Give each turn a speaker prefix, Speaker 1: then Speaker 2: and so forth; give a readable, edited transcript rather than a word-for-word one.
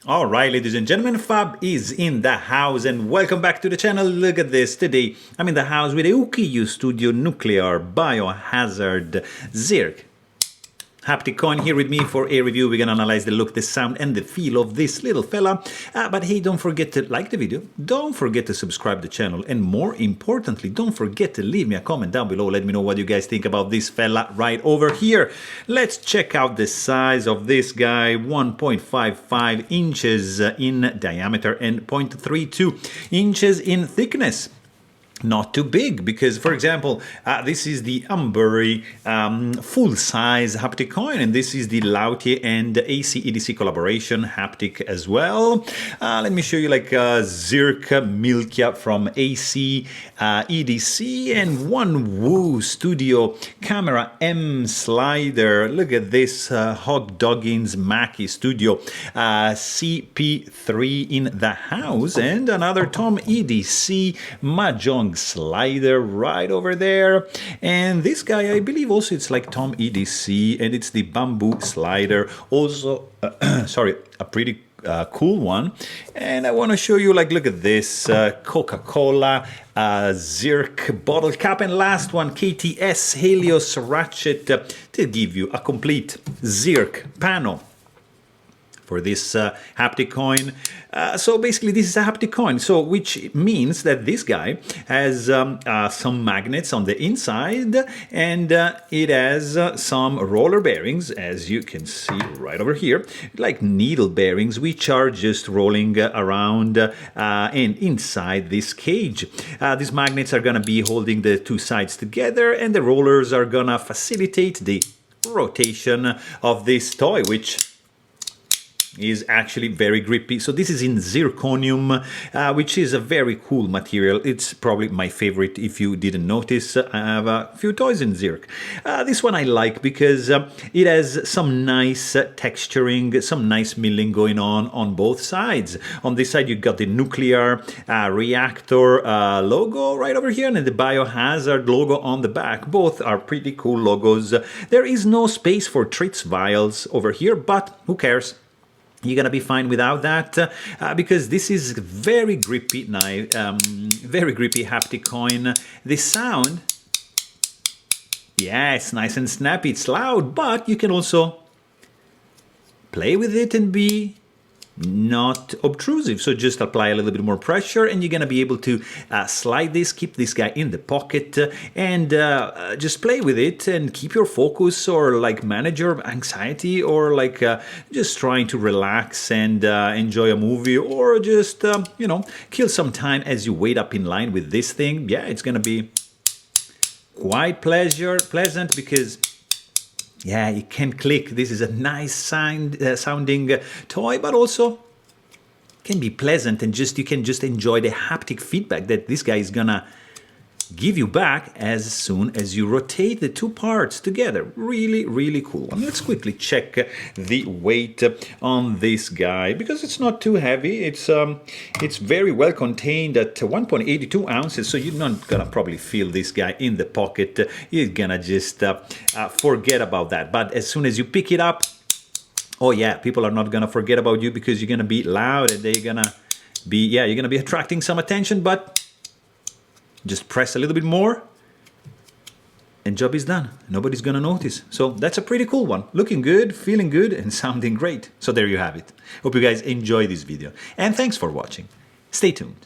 Speaker 1: All right, ladies and gentlemen, Fab is in the house and welcome back to the channel. Look at this. Today, I'm in the house with a Ukyio Studio Nuclear Biohazard Zirc Haptic coin here with me for a review. We're gonna analyze the look, the sound, and the feel of this little fella. But hey, don't forget to like the video, don't forget to subscribe to the channel, and more importantly, don't forget to leave me a comment down below. Let me know what you guys think about this fella right over here. Let's check out the size of this guy. 1.55 inches in diameter and 0.32 inches in thickness. Not too big, because, for example, this is the Ambury full-size haptic coin, and this is the Lautier and AC EDC collaboration haptic as well. Let me show you like Zirc Milkia from AC EDC and one Woo Studio Camera M slider. Look at this Hot Doggins Mackie Studio CP3 in the house, and another Tom EDC Mahjong slider right over there. And this guy, I believe also it's like Tom EDC, and it's the bamboo slider, also sorry, a pretty cool one. And I want to show you, like, look at this Coca-Cola Zirc bottle cap, and last one KTS Helios ratchet to give you a complete Zirc panel for this haptic coin. So basically this is a haptic coin, so which means that this guy has some magnets on the inside, and it has some roller bearings, as you can see right over here, like needle bearings, which are just rolling around and inside this cage. These magnets are gonna be holding the two sides together, and the rollers are gonna facilitate the rotation of this toy, which is actually very grippy. So this is in zirconium, which is a very cool material. It's probably my favorite. If you didn't notice, I have a few toys in Zirc. This one I like because it has some nice texturing, some nice milling going on both sides. On this side you got the nuclear reactor logo right over here, and the Biohazard logo on the back. Both are pretty cool logos. There is no space for Tritz vials over here, but who cares? You're gonna be fine without that, because this is very grippy, very grippy haptic coin. The sound, yeah, it's nice and snappy, it's loud, but you can also play with it and be not obtrusive. So just apply a little bit more pressure, and you're gonna be able to slide this, keep this guy in the pocket, and just play with it and keep your focus, or like manage your anxiety, or like just trying to relax and enjoy a movie, or just you know, kill some time as you wait up in line with this thing. Yeah, it's gonna be quite pleasant, because yeah, you can click. This is a nice sounding toy, but also can be pleasant, and just you can just enjoy the haptic feedback that this guy is gonna give you back as soon as you rotate the two parts together. Really, really cool. And let's quickly check the weight on this guy, because it's not too heavy. It's very well contained at 1.82 ounces, so you're not gonna probably feel this guy in the pocket. You're gonna just forget about that. But as soon as you pick it up, oh yeah, people are not gonna forget about you, because you're gonna be loud, and they're gonna be, yeah, you're gonna be attracting some attention, but just press a little bit more and job is done. Nobody's gonna notice. So that's a pretty cool one. Looking good, feeling good, and sounding great. So there you have it. Hope you guys enjoy this video, and thanks for watching. Stay tuned.